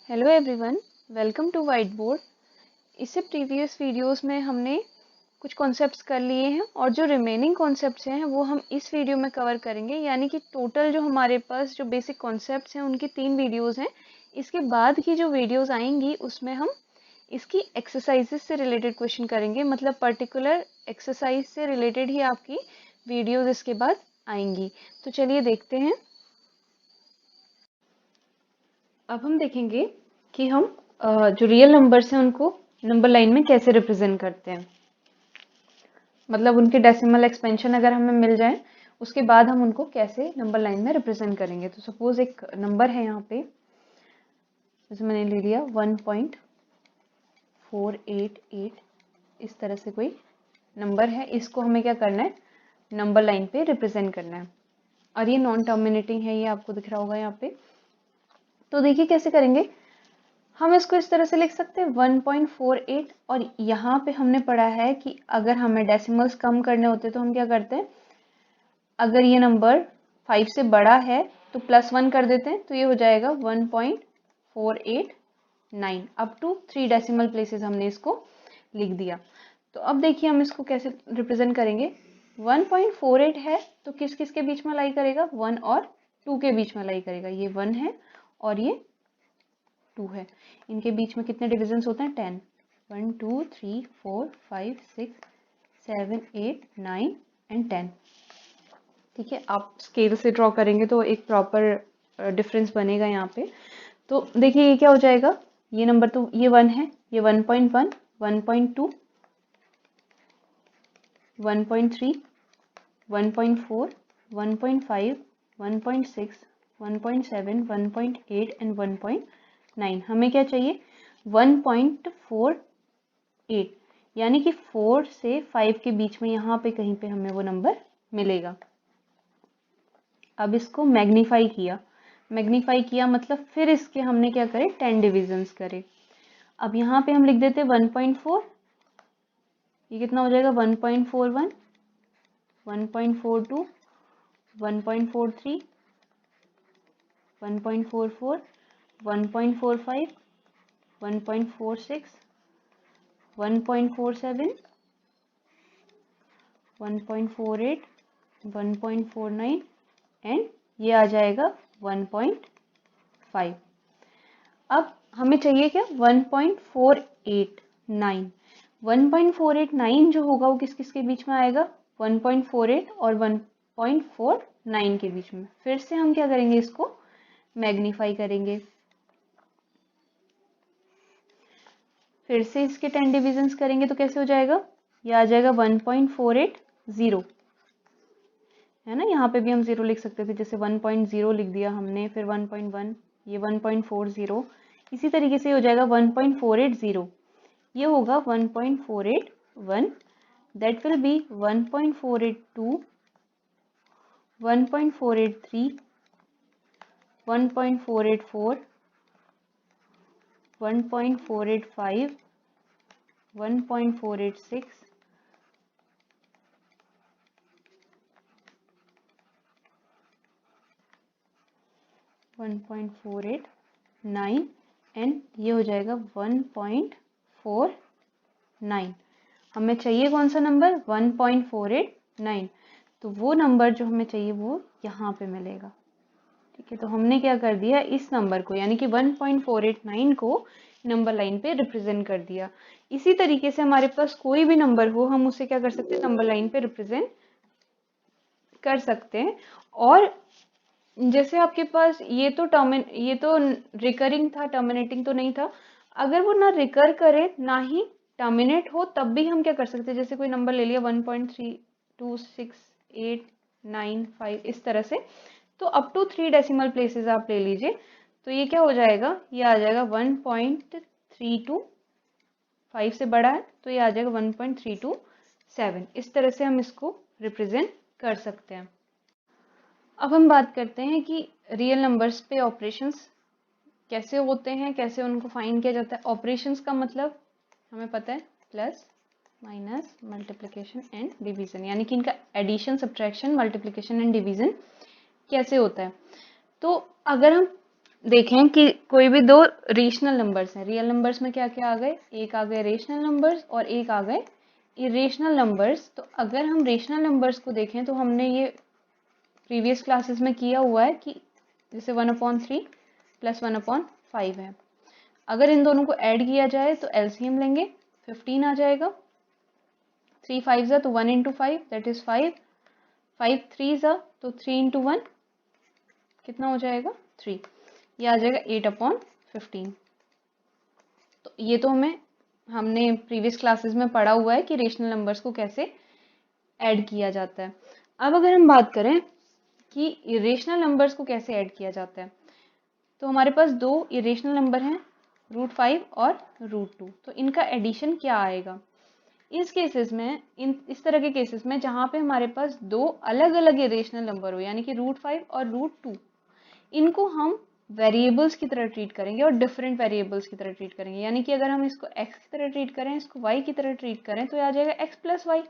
Hello everyone, welcome to white board. इससे previous videos में हमने कुछ कॉन्सेप्ट्स कर लिए हैं और जो रिमेनिंग कॉन्सेप्ट्स हैं वो हम इस वीडियो में कवर करेंगे। यानी कि टोटल जो हमारे पास जो बेसिक कॉन्सेप्ट्स हैं उनकी 3 वीडियोस हैं। इसके बाद की जो वीडियोस आएंगी उसमें हम इसकी एक्सरसाइजेस से रिलेटेड क्वेश्चन करेंगे, मतलब पर्टिकुलर एक्सरसाइज से रिलेटेड ही आपकी वीडियोज इसके बाद आएंगी। तो चलिए देखते हैं। अब हम देखेंगे कि हम जो रियल नंबर्स हैं उनको नंबर लाइन में कैसे रिप्रेजेंट करते हैं। मतलब उनके डेसिमल एक्सपेंशन अगर हमें मिल जाए उसके बाद हम उनको कैसे नंबर लाइन में रिप्रेजेंट करेंगे। तो सपोज एक नंबर है यहाँ पे, जैसे मैंने ले लिया 1.488, इस तरह से कोई नंबर है। इसको हमें क्या करना है, नंबर लाइन पे रिप्रेजेंट करना है। और ये नॉन टर्मिनेटिंग है, ये आपको दिख रहा होगा यहाँ पे। तो देखिए कैसे करेंगे। हम इसको इस तरह से लिख सकते हैं 1.48, और यहाँ पे हमने पढ़ा है कि अगर हमें डेसिमल्स कम करने होते तो हम क्या करते हैं, अगर ये नंबर 5 से बड़ा है तो +1 कर देते हैं, तो ये हो जाएगा 1.489। अप टू 3 डेसिमल प्लेसेस हमने इसको लिख दिया। तो अब देखिए हम इसको कैसे रिप्रेजेंट करेंगे। 1.48 है तो किस किस के बीच में लाई करेगा, 1 और 2 के बीच में लाई करेगा। ये 1 है और ये 2 है। इनके बीच में कितने डिविजन्स होते हैं, 10। 1 2 3 4 5 6 7 8 9 एंड 10। ठीक है, आप स्केल से ड्रॉ करेंगे तो एक प्रॉपर डिफरेंस बनेगा यहाँ पे। तो देखिए ये क्या हो जाएगा, ये नंबर तो ये 1 है, ये 1.1 1.2 1.3 1.4 1.5 1.6 1.7 1.8 एंड 1.9। हमें क्या चाहिए, 1.48, यानी कि 4 से 5 के बीच में यहाँ पे कहीं पे हमें वो नंबर मिलेगा। अब इसको मैग्नीफाई किया, मतलब फिर इसके हमने क्या करे, 10 डिविजन्स करे। अब यहाँ पे हम लिख देते 1.4, ये कितना हो जाएगा, 1.41 1.42 1.43 1.44 1.45 1.46 1.47 1.48 1.49 एंड ये आ जाएगा 1.5। अब हमें चाहिए क्या, 1.489। 1.489 जो होगा वो किस किस के बीच में आएगा, 1.48 और 1.49 के बीच में। फिर से हम क्या करेंगे, इसको मैग्नीफाई करेंगे। फिर से इसके 10 डिविजन्स करेंगे तो कैसे हो जाएगा, ये आ जाएगा 1.480 है ना। यहाँ पे भी हम 0 लिख सकते थे, जैसे 1.0 लिख दिया हमने, फिर 1.1, ये 1.40। इसी तरीके से हो जाएगा 1.480, ये होगा 1.481, दैट विल बी 1.482 1.483 1.484 1.485 1.486 1.489 एंड ये हो जाएगा 1.49। हमें चाहिए कौन सा नंबर, 1.489। तो वो नंबर जो हमें चाहिए वो यहाँ पे मिलेगा। ठीक है, तो हमने क्या कर दिया, इस नंबर को यानी कि 1.489 को नंबर लाइन पे रिप्रेजेंट कर दिया। इसी तरीके से हमारे पास कोई भी नंबर हो, हम उसे क्या कर सकते हैं, नंबर लाइन पे रिप्रेजेंट कर सकते हैं। और जैसे आपके पास ये तो रिकरिंग था, टर्मिनेटिंग तो नहीं था। अगर वो ना रिकर करे ना ही टर्मिनेट हो, तब भी हम क्या कर सकते हैं, जैसे कोई नंबर ले लिया 1.326895 इस तरह से, तो अप टू 3 डेसिमल प्लेसेस आप ले लीजिए। तो ये क्या हो जाएगा, ये आ जाएगा 1.32, 5 से बड़ा है तो ये आ जाएगा 1.327। इस तरह से हम इसको रिप्रेजेंट कर सकते हैं। अब हम बात करते हैं कि रियल नंबर्स पे ऑपरेशंस कैसे होते हैं, कैसे उनको फाइंड किया जाता है। ऑपरेशंस का मतलब हमें पता है, plus minus multiplication and division, यानी कि इनका addition subtraction multiplication and division कैसे होता है। तो अगर हम देखें कि कोई भी दो रेशनल नंबर्स हैं, रियल नंबर्स में क्या क्या आ गए, एक आ गए रेशनल नंबर्स और एक आ गए इरेशनल नंबर्स। तो अगर हम रेशनल नंबर्स को देखें तो हमने ये प्रीवियस क्लासेस में किया हुआ है कि जैसे 1/3 + 1/5 है। अगर इन दोनों को ऐड किया जाए तो एलसीएम लेंगे, 15 आ जाएगा। 3 5 तो 1 × 5 दैट इज 5, 5 3 तो 3 × 1 कितना हो जाएगा 3, ये आ जाएगा 8/15। तो ये तो हमने प्रीवियस क्लासेस में पढ़ा हुआ है कि रेशनल नंबर्स को कैसे ऐड किया जाता है। अब अगर हम बात करें कि इरेशनल नंबर्स को कैसे ऐड किया जाता है, तो हमारे पास दो इरेशनल नंबर हैं, √5 और √2। तो इनका एडिशन क्या आएगा इस केसेस में, इस तरह के केसेस में जहाँ पे हमारे पास दो अलग अलग इरेशनल नंबर हो, यानी कि √5 और √2, इनको हम वेरिएबल्स की तरह ट्रीट करेंगे और डिफरेंट वेरिएबल्स की तरह ट्रीट करेंगे। यानी कि अगर हम इसको x की तरह ट्रीट करें, इसको y की तरह ट्रीट करें, तो ये आ जाएगा x + y,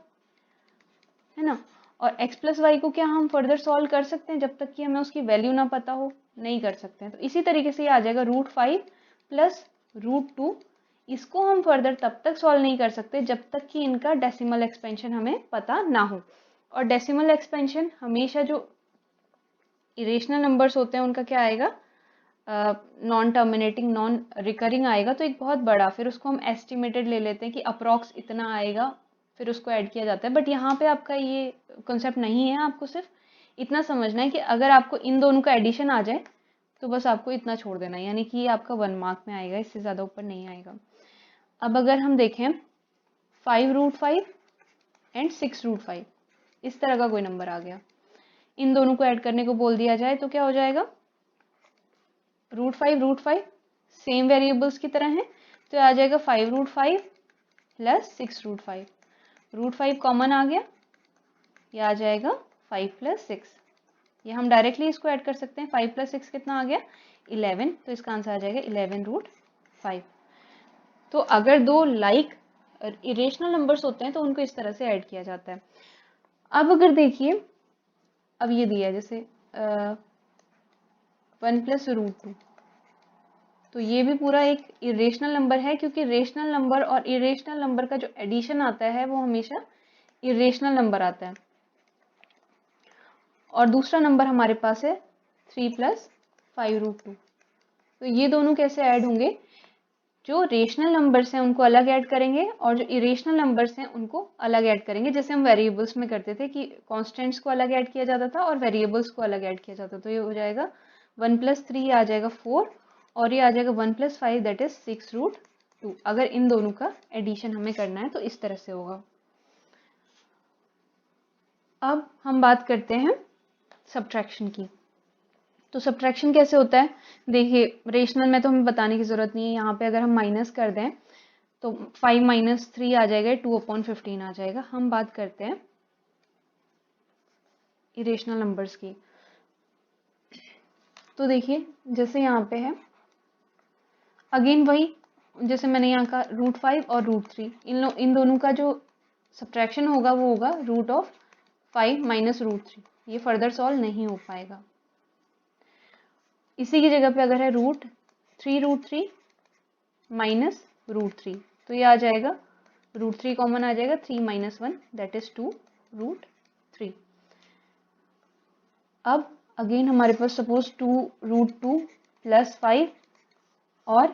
है ना। और x + y को क्या हम फर्दर सॉल्व कर सकते हैं जब तक कि हमें उसकी वैल्यू ना पता हो, नहीं कर सकते हैं। तो इसी तरीके से ये आ जाएगा √5 + √2। इसको हम फर्दर तब तक सॉल्व नहीं कर सकते जब तक कि इनका डेसिमल एक्सपेंशन हमें पता ना हो। और डेसिमल एक्सपेंशन हमेशा जो इरेशनल नंबर्स होते हैं उनका क्या आएगा, नॉन टर्मिनेटिंग नॉन रिकरिंग आएगा। तो एक बहुत बड़ा, फिर उसको हम एस्टिमेटेड ले लेते हैं कि अप्रॉक्स इतना आएगा, फिर उसको ऐड किया जाता है। बट यहाँ पे आपका ये कॉन्सेप्ट नहीं है, आपको सिर्फ इतना समझना है कि अगर आपको इन दोनों का एडिशन आ जाए तो बस आपको इतना छोड़ देना है, यानी कि ये आपका 1 मार्क में आएगा, इससे ज़्यादा ऊपर नहीं आएगा। अब अगर हम देखें 5√5 एंड 6√5, इस तरह का कोई नंबर आ गया, इन दोनों को ऐड करने को बोल दिया जाए तो क्या हो जाएगा, √5 सेम वेरिएबल्स की तरह हैं, तो आ जाएगा 5√5 + 6√5। √5 कॉमन आ गया, ये आ जाएगा 5 + 6। ये हम डायरेक्टली इसको ऐड कर सकते हैं, 5 + 6 कितना आ गया 11, तो इसका आंसर आ जाएगा 11√5। तो अगर दो लाइक इरेशनल नंबर्स होते हैं तो उनको इस तरह से ऐड किया जाता है। अब अगर देखिए, अब ये दिया है जैसे 1 + √2, तो ये भी पूरा एक इरेशनल नंबर है, क्योंकि रेशनल नंबर और इरेशनल नंबर का जो एडिशन आता है वो हमेशा इरेशनल नंबर आता है। और दूसरा नंबर हमारे पास है 3 + 5√2। तो ये दोनों कैसे ऐड होंगे, जो रेशनल नंबर्स हैं उनको अलग ऐड करेंगे और जो इरेशनल नंबर्स हैं उनको अलग ऐड करेंगे, जैसे हम वेरिएबल्स में करते थे कि कांस्टेंट्स को अलग ऐड किया जाता था और वेरिएबल्स को अलग ऐड किया जाता था। तो ये हो जाएगा 1 + 3 आ जाएगा 4, और ये आ जाएगा 1 + 5 दैट इज 6√2। अगर इन दोनों का एडिशन हमें करना है तो इस तरह से होगा। अब हम बात करते हैं सब्ट्रैक्शन की। तो सब्ट्रैक्शन कैसे होता है, देखिए रेशनल में तो हमें बताने की ज़रूरत नहीं है। यहाँ पे अगर हम माइनस कर दें तो 5 - 3 आ जाएगा, 2/15 आ जाएगा। हम बात करते हैं इरेशनल नंबर्स की। तो देखिए जैसे यहाँ पे है, अगेन वही, जैसे मैंने यहाँ का √5 और √3, इन दोनों का जो सब्ट्रैक्शन होगा वो होगा √5 - √3। ये फर्दर सॉल्व नहीं हो पाएगा। इसी की जगह पे अगर है √3 माइनस √3, तो ये आ जाएगा √3 कॉमन आ जाएगा, 3 - 1 दैट इज 2√3। अब अगेन हमारे पास सपोज √2 + 5 और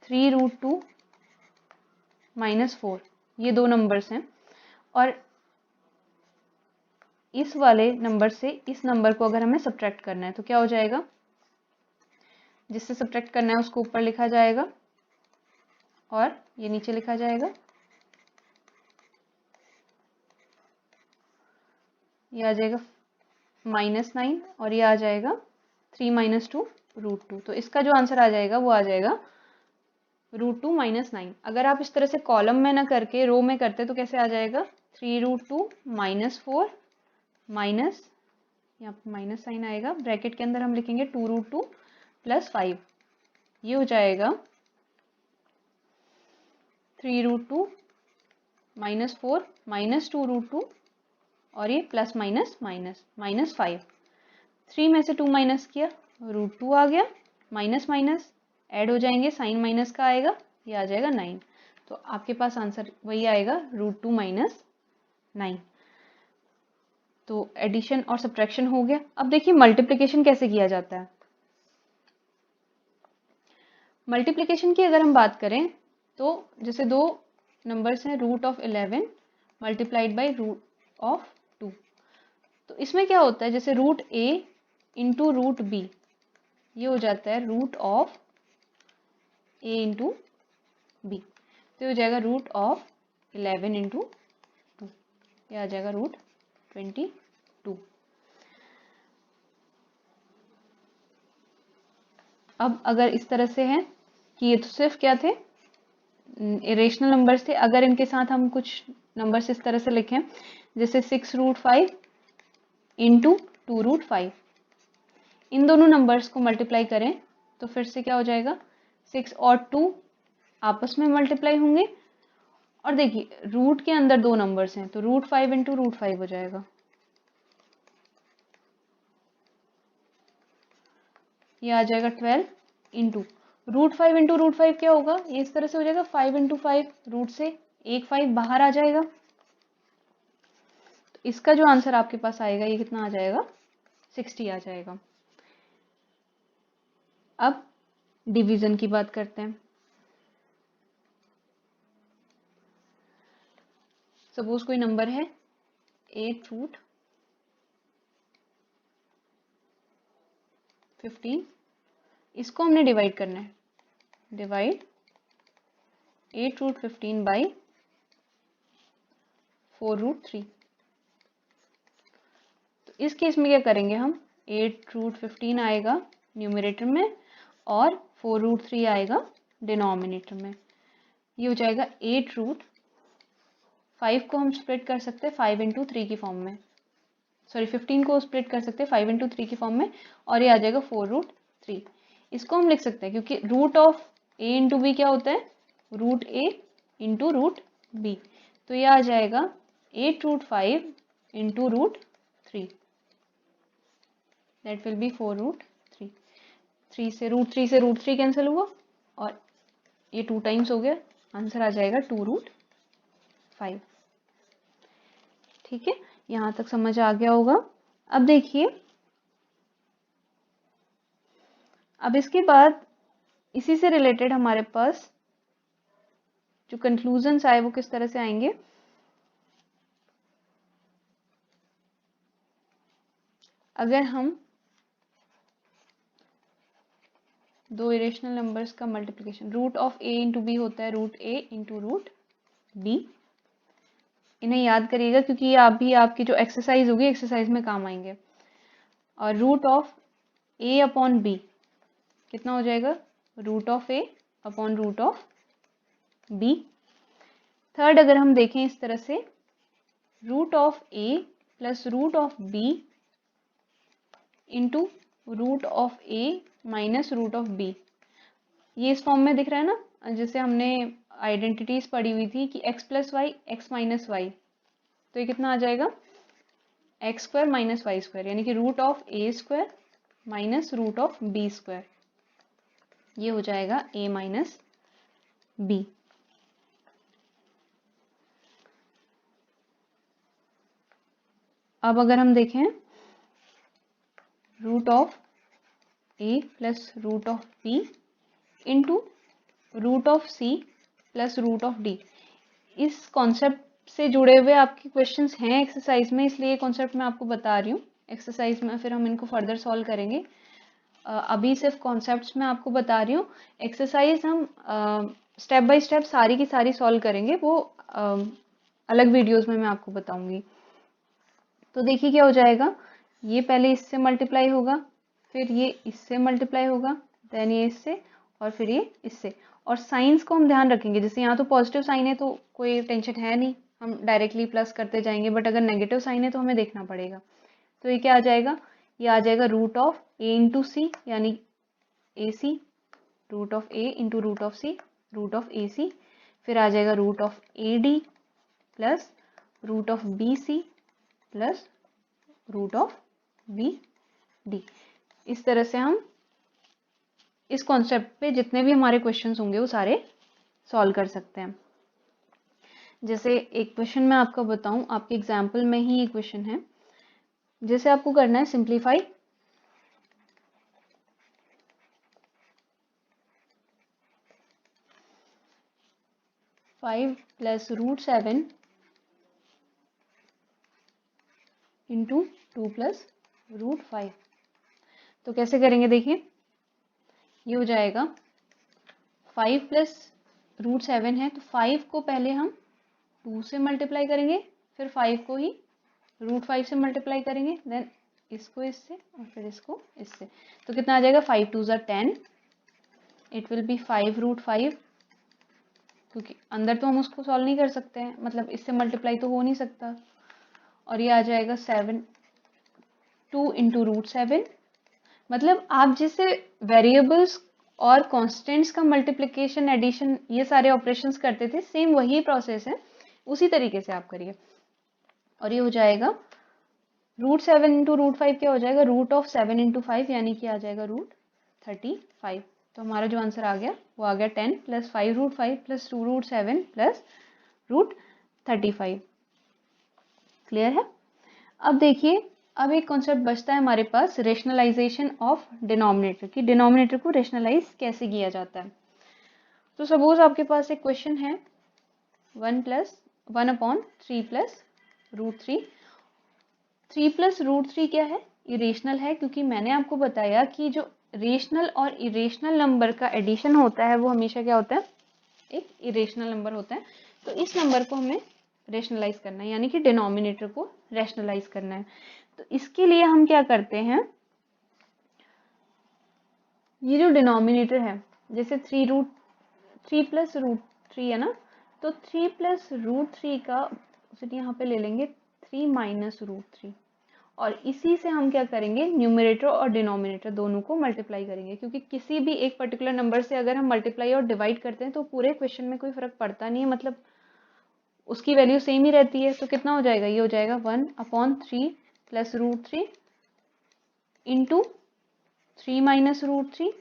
3√2 - 4, ये दो नंबर्स हैं। और इस वाले नंबर से इस नंबर को अगर हमें सब्ट्रैक्ट करना है तो क्या हो जाएगा, जिससे सब्ट्रैक्ट करना है उसको ऊपर लिखा जाएगा और ये नीचे लिखा जाएगा। ये आ जाएगा -9 और ये आ जाएगा 3 - 2 √2। तो इसका जो आंसर आ जाएगा वो आ जाएगा √2 - 9। अगर आप इस तरह से कॉलम में ना करके रो में करते तो कैसे आ जाएगा, 3√2 - 4 माइनस, यहाँ पर माइनस साइन आएगा, ब्रैकेट के अंदर हम लिखेंगे 2√2 + 5। ये हो जाएगा 3√2 - 4 - 2√2 और ये प्लस माइनस माइनस -5। 3 में से 2 माइनस किया √2 आ गया, माइनस माइनस ऐड हो जाएंगे, साइन माइनस का आएगा, ये आ जाएगा 9। तो आपके पास आंसर वही आएगा √2 माइनस 9। तो एडिशन और सब्ट्रैक्शन हो गया। अब देखिए मल्टीप्लिकेशन कैसे किया जाता है। मल्टीप्लिकेशन की अगर हम बात करें तो जैसे दो नंबर्स हैं √11 मल्टीप्लाइड बाई √2, तो इसमें क्या होता है, जैसे √a इंटू √b, ये हो जाता है √a इंटू b, तो ये हो जाएगा √11 इंटू 2, ये आ जाएगा √22। अब अगर इस तरह से है कि ये तो सिर्फ क्या थे, इरेशनल नंबर्स थे, अगर इनके साथ हम कुछ नंबर्स इस तरह से लिखें जैसे 6√5 इंटू 2√5, इन दोनों नंबर्स को मल्टीप्लाई करें तो फिर से क्या हो जाएगा, 6 और 2 आपस में मल्टीप्लाई होंगे, और देखिए रूट के अंदर दो नंबर्स हैं तो √5 इंटू √5 हो जाएगा, ये आ जाएगा 12 इंटू √5 इंटू √5 क्या होगा, ये इस तरह से हो जाएगा 5 इंटू 5, रूट से एक 5 बाहर आ जाएगा, तो इसका जो आंसर आपके पास आएगा ये कितना आ जाएगा, 60 आ जाएगा। अब डिवीजन की बात करते हैं। सपोज कोई नंबर है 8√15, इसको हमने डिवाइड करना है, डिवाइड 8√15 बाई 4√3। तो इस केस में क्या करेंगे हम, 8√15 आएगा न्यूमरेटर में और 4√3 आएगा डिनोमिनेटर में, ये हो जाएगा 8√5 को हम स्प्लिट कर सकते हैं 5 इंटू 3 की फॉर्म में, सॉरी 15 को स्प्लिट कर सकते हैं 5 इंटू 3 की फॉर्म में, और ये आ जाएगा 4√3। इसको हम लिख सकते हैं क्योंकि root of a into B क्या होता है, √a इंटू √b, तो ये आ जाएगा 8√5 इंटू √3, दैट विल बी 4√3। 3 से √3 कैंसिल हुआ और ये 2 टाइम्स हो गया, आंसर आ जाएगा 2√5। ठीक है, यहाँ तक समझ आ गया होगा। अब देखिए, अब इसके बाद इसी से रिलेटेड हमारे पास जो कंक्लूजन्स आए वो किस तरह से आएंगे। अगर हम दो इरेशनल नंबर्स का multiplication, root of a into B होता है √a इंटू √b, इन्हें याद करिएगा क्योंकि ये आपकी जो एक्सरसाइज होगी एक्सरसाइज में काम आएंगे। और root of a upon b कितना हो जाएगा, root of a upon root of b। Third अगर हम देखें इस तरह से, root of a plus root of b into root of a minus root of b, ये इस फॉर्म में दिख रहा है ना, जैसे हमने आइडेंटिटीज पढ़ी हुई थी कि x plus Y X minus Y, तो ये कितना आ जाएगा, X square minus Y square, यानी कि root of a square minus root of b square, ये हो जाएगा a माइनस b। अब अगर हम देखें root of a plus root of b into root of c plus root of d, इस कॉन्सेप्ट से जुड़े हुए आपके क्वेश्चंस हैं एक्सरसाइज में, इसलिए ये कॉन्सेप्ट मैं आपको बता रही हूँ। एक्सरसाइज में फिर हम इनको फर्दर सॉल्व करेंगे, अभी सिर्फ कॉन्सेप्ट्स मैं आपको बता रही हूँ। एक्सरसाइज हम स्टेप बाय स्टेप सारी की सारी सॉल्व करेंगे, वो अलग वीडियोस में मैं आपको बताऊंगी। तो देखिए क्या हो जाएगा, ये पहले इससे मल्टीप्लाई होगा, फिर ये इससे मल्टीप्लाई होगा, देन ये इससे, और फिर ये इससे। और साइंस को हम ध्यान रखेंगे, जैसे यहाँ तो पॉजिटिव साइन है तो कोई टेंशन है नहीं, हम डायरेक्टली प्लस करते जाएंगे, बट अगर नेगेटिव साइन है तो हमें देखना पड़ेगा। तो ये क्या आ जाएगा, ये आ जाएगा root of a into C, यानी A C, root of a into root of C, root of A C, फिर आ जाएगा root of A D plus root of B C plus root of B D. इस तरह से हम इस concept पे जितने भी हमारे क्वेश्चंस होंगे वो सारे सॉल्व कर सकते हैं। जैसे एक क्वेश्चन मैं आपको बताऊं, आपके एग्जाम्पल में ही एक क्वेश्चन है। जैसे आपको करना है सिंप्लीफाई 5 + √7 इंटू 2 + √5। तो कैसे करेंगे देखिए, ये हो जाएगा 5 + √7 है तो 5 को पहले हम 2 से मल्टीप्लाई करेंगे, फिर 5 को ही √5 से मल्टीप्लाई करेंगे, देन इसको इससे और फिर इसको इससे। तो कितना आ जाएगा, 5 2 ज़ा 10, इट विल बी 5 √5, क्योंकि अंदर तो हम उसको सॉल्व नहीं कर सकते हैं, मतलब इससे मल्टीप्लाई तो हो नहीं सकता। और ये आ जाएगा 7 2 इंटू √7। मतलब आप जैसे वेरिएबल्स और कॉन्स्टेंट्स का मल्टीप्लिकेशन, एडिशन, ये सारे ऑपरेशंस करते थे, सेम वही प्रोसेस है, उसी तरीके से आप करिए। और ये हो जाएगा √7 इंटू √5 क्या हो जाएगा, √7 इंटू 5, यानी कि आ जाएगा √35। तो हमारा जो आंसर आ गया वो आ गया 10 + 5 √5 + 2 √7 + √35। क्लियर है। अब देखिए, अब एक कॉन्सेप्ट बचता है हमारे पास, रेशनलाइजेशन ऑफ डिनोमिनेटर की। डिनोमिनेटर को रेशनलाइज कैसे किया जाता है। तो सपोज आपके पास एक क्वेश्चन है 1/3 + √3। 3 + √3 क्या है, इरेशनल है, क्योंकि मैंने आपको बताया कि जो रेशनल और इरेशनल नंबर का एडिशन होता है वो हमेशा क्या होता है, एक इरेशनल नंबर होता है। तो इस नंबर को हमें रेशनलाइज करना है, यानी कि डिनोमिनेटर को रैशनलाइज करना है। तो इसके लिए हम क्या करते हैं, ये जो डिनोमिनेटर है, जैसे 3 + √3 है ना, तो 3 + √3 का ऑपोजिट यहाँ पे ले लेंगे 3 - √3, और इसी से हम क्या करेंगे, न्यूमरेटर और डिनोमिनेटर दोनों को मल्टीप्लाई करेंगे, क्योंकि किसी भी एक पर्टिकुलर नंबर से अगर हम मल्टीप्लाई और डिवाइड करते हैं तो पूरे क्वेश्चन में कोई फर्क पड़ता नहीं है, मतलब उसकी वैल्यू सेम ही रहती है। तो कितना हो जाएगा, ये हो जाएगा 1/3 + √3 इंटू 3 - √3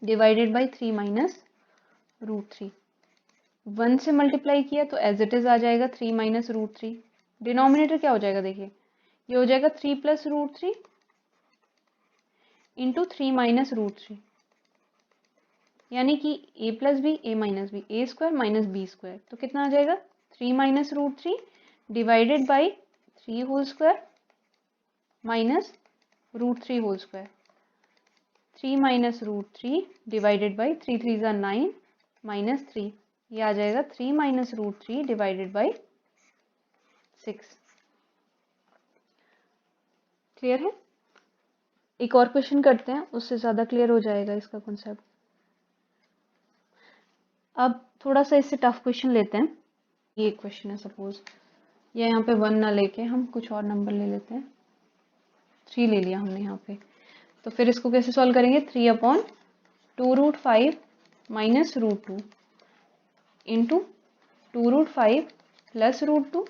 डिवाइडेड बाई 3 - √3। 1 से मल्टीप्लाई किया तो एज इट इज आ जाएगा 3 - √3। डिनोमिनेटर क्या हो जाएगा देखिए, ये हो जाएगा 3 + √3 इंटू 3 - √3, यानी कि a + b a - b, a² - b²। तो कितना आ जाएगा, 3 - √3 divided by 3² minus √3²। 3 - √3 divided by 3 3 ज़ा 9 -3, ये आ जाएगा 3 - √3 डिवाइडेड बाई 6। क्लियर है। एक और क्वेश्चन करते हैं, उससे ज़्यादा क्लियर हो जाएगा इसका कॉन्सेप्ट। अब थोड़ा सा इससे टफ क्वेश्चन लेते हैं। ये क्वेश्चन है, सपोज या यहाँ पे 1 ना लेके हम कुछ और नंबर ले लेते हैं, 3 ले लिया हमने यहाँ पे। तो फिर इसको कैसे सॉल्व करेंगे, 3/2 √5 माइनस √2 इंटू 2 √5 + √2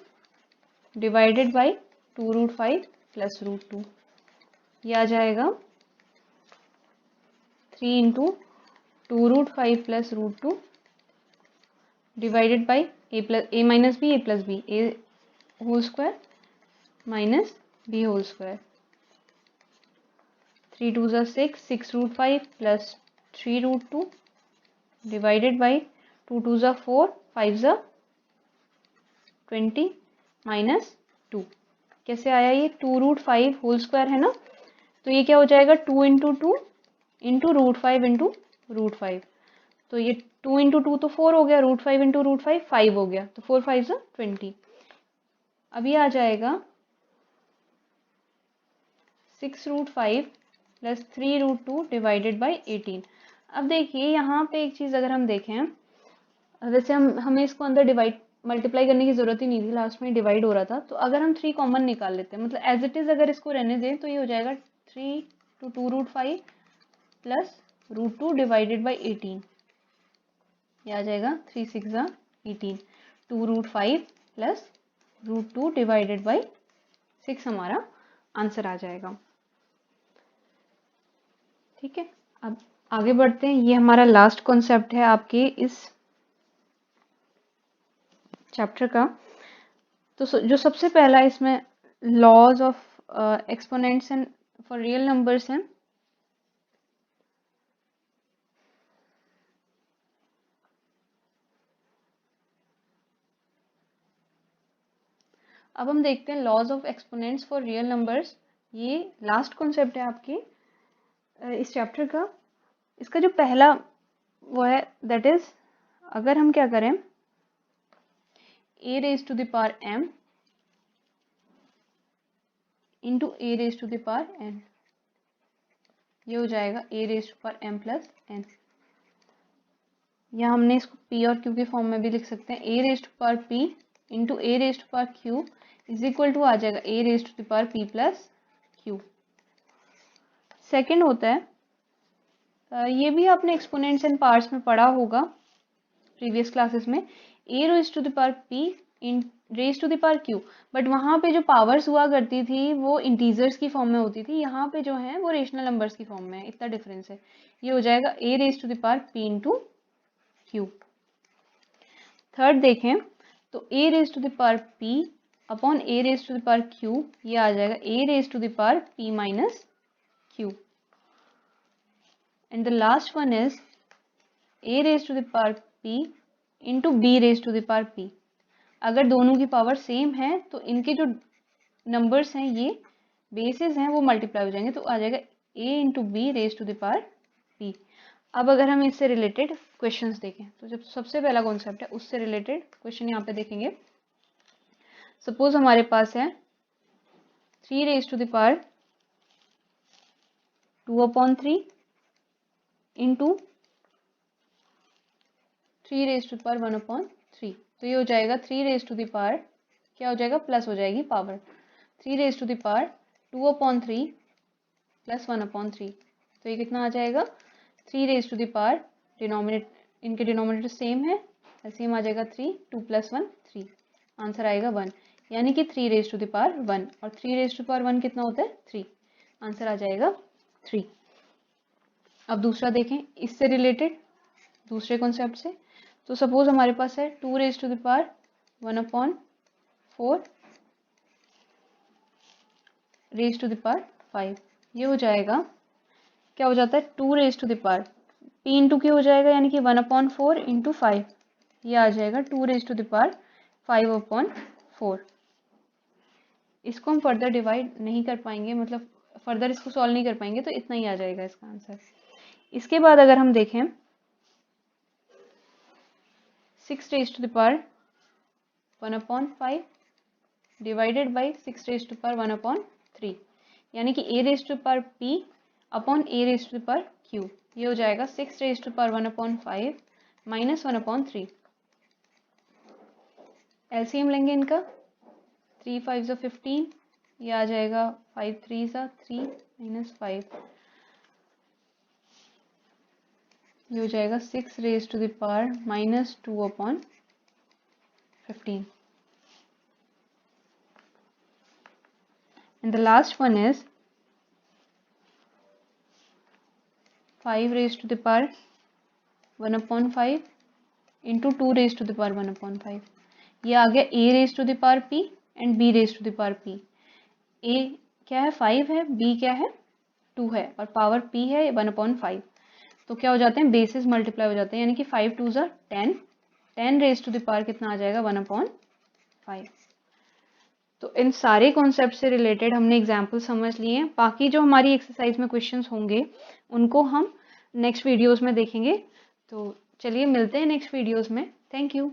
डिवाइडेड बाई 2 √5 + √2। ये आ जाएगा 3 into 2 √5 + √2 divided by a - b a² minus b²। 3 2 ज़ा 6 6 √5 + 3 √2 डिवाइडेड बाई 2 2 ज़ा 4 5 ज़ा 20 माइनस 2। कैसे आया ये, 2 √5² है ना, तो ये क्या हो जाएगा 2 इंटू 2 इंटू √5 इंटू √5। तो ये 2 इंटू 2 तो 4 हो गया, √5 इंटू √5 5 हो गया, तो 4 5 ज़ा 20। अब ये आ जाएगा 6 √5 + 3 √2 डिवाइडेड बाई 18। अब देखिए यहाँ पे एक चीज़ अगर हम देखें, वैसे हमें इसको अंदर डिवाइड मल्टीप्लाई करने की जरूरत ही नहीं थी, लास्ट में डिवाइड हो रहा था। तो अगर हम 3 कॉमन निकाल लेते हैं, मतलब एज इट इज अगर इसको रहने दें, तो ये हो जाएगा 3 × 2 √5 + √2 डिवाइडेड बाई 18। ये आ जाएगा 3 6 ज़ा 18, 2 √5 + √2 डिवाइडेड बाई 6 हमारा आंसर आ जाएगा। ठीक है, अब आगे बढ़ते हैं। ये हमारा लास्ट कॉन्सेप्ट है आपके इस चैप्टर का। तो जो सबसे पहला इसमें laws of exponents and for real numbers हैं। अब हम देखते हैं laws of exponents for real numbers. ये लास्ट कॉन्सेप्ट है आपके इस चैप्टर का। इसका जो पहला वो है दैट इज, अगर हम क्या करें, a raise to the power m into a raise to the power n, ये हो जाएगा a raise to power m plus n। या हमने इसको p और q के फॉर्म में भी लिख सकते हैं। a raise to power p into a raise to power q is equal to आ जाएगा a raise to the power p plus q। Second होता है, ये भी आपने एक्सपोनेंट्स एंड पार्ट्स में पढ़ा होगा प्रीवियस क्लासेस में, a raise to the power p in raise to the power q, but वहाँ पे जो पावर्स हुआ करती थी वो इंटीजर्स की फॉर्म में होती थी। यहाँ पे जो है वो रेशनल नंबर्स की फॉर्म में है, इतना डिफरेंस है। ये हो जाएगा a raise to the power p into q। Third देखें तो a raise to the power p upon a raise to the power q, ये आ जाएगा a raise to the power p minus q। And the last one is a raise to the power p into b raise to the power p। अगर दोनों की power same है तो इनके जो नंबर्स हैं, ये बेसिस हैं, वो मल्टीप्लाई हो जाएंगे, तो आ जाएगा a into B raise to the power p। अब अगर हम इससे रिलेटेड क्वेश्चंस देखें तो जब सबसे पहला कॉन्सेप्ट है उससे रिलेटेड क्वेश्चन यहाँ पे देखेंगे। सपोज हमारे पास है 3 raise to the power 2/3 into 3 raise to the power 1/3। तो ये हो जाएगा 3 रेज टू द पावर, क्या हो जाएगा, प्लस हो जाएगी power, 3 raise to the power 2/3 plus 1/3। तो ये कितना आ जाएगा, 3 raise to the power, denominator, इनके डिनोमिनेटर सेम है, एलसीएम आ जाएगा 3, 2 + 1 3, आंसर आएगा 1, यानी कि 3 रेज टू द पावर 1, और 3 रेज टू द पावर 1 कितना होता है, 3, आंसर आ जाएगा 3। अब दूसरा देखें इससे रिलेटेड दूसरे कॉन्सेप्ट से। तो सपोज हमारे पास है 2 raise to the power 1/4 raise to the power 5। ये हो जाएगा, क्या हो जाता है, 2 raise to the power p into Q हो जाएगा, यानी कि 1/4 इंटू 5, ये आ जाएगा 2 रेज टू द पावर 5/4। इसको हम फर्दर डिवाइड नहीं कर पाएंगे, मतलब फर्दर इसको सॉल्व नहीं कर पाएंगे, तो इतना ही आ जाएगा इसका आंसर। इसके बाद अगर हम देखें 6 raise to the power 1/5 divided by 6 raise to power 1/3, यानी कि a raise to power p upon a raise to power q, ये हो जाएगा 6 raise to power 1/5 minus 1/3। LCM लेंगे इनका, 3 5 15, ये आ जाएगा 5 3 3 माइनस 5, ये हो जाएगा 6 raise to the power minus 2/15। And the last one is 5 raised to the power 1/5 into 2 raised to the power 1/5। ये आ गया a raised to the power p and b raised to the power p। a क्या है, 5 है, b क्या है, 2 है, और power p है 1/5। तो क्या हो जाते हैं, बेसिस मल्टीप्लाई हो जाते हैं, यानी कि 5 2 ज़ा 10, 10 रेज टू द पावर कितना आ जाएगा, 1/5। तो इन सारे कॉन्सेप्ट से रिलेटेड हमने एग्जाम्पल समझ लिए हैं। बाकी जो हमारी एक्सरसाइज में क्वेश्चंस होंगे उनको हम नेक्स्ट वीडियोस में देखेंगे। तो चलिए मिलते हैं नेक्स्ट वीडियोस में। Thank you.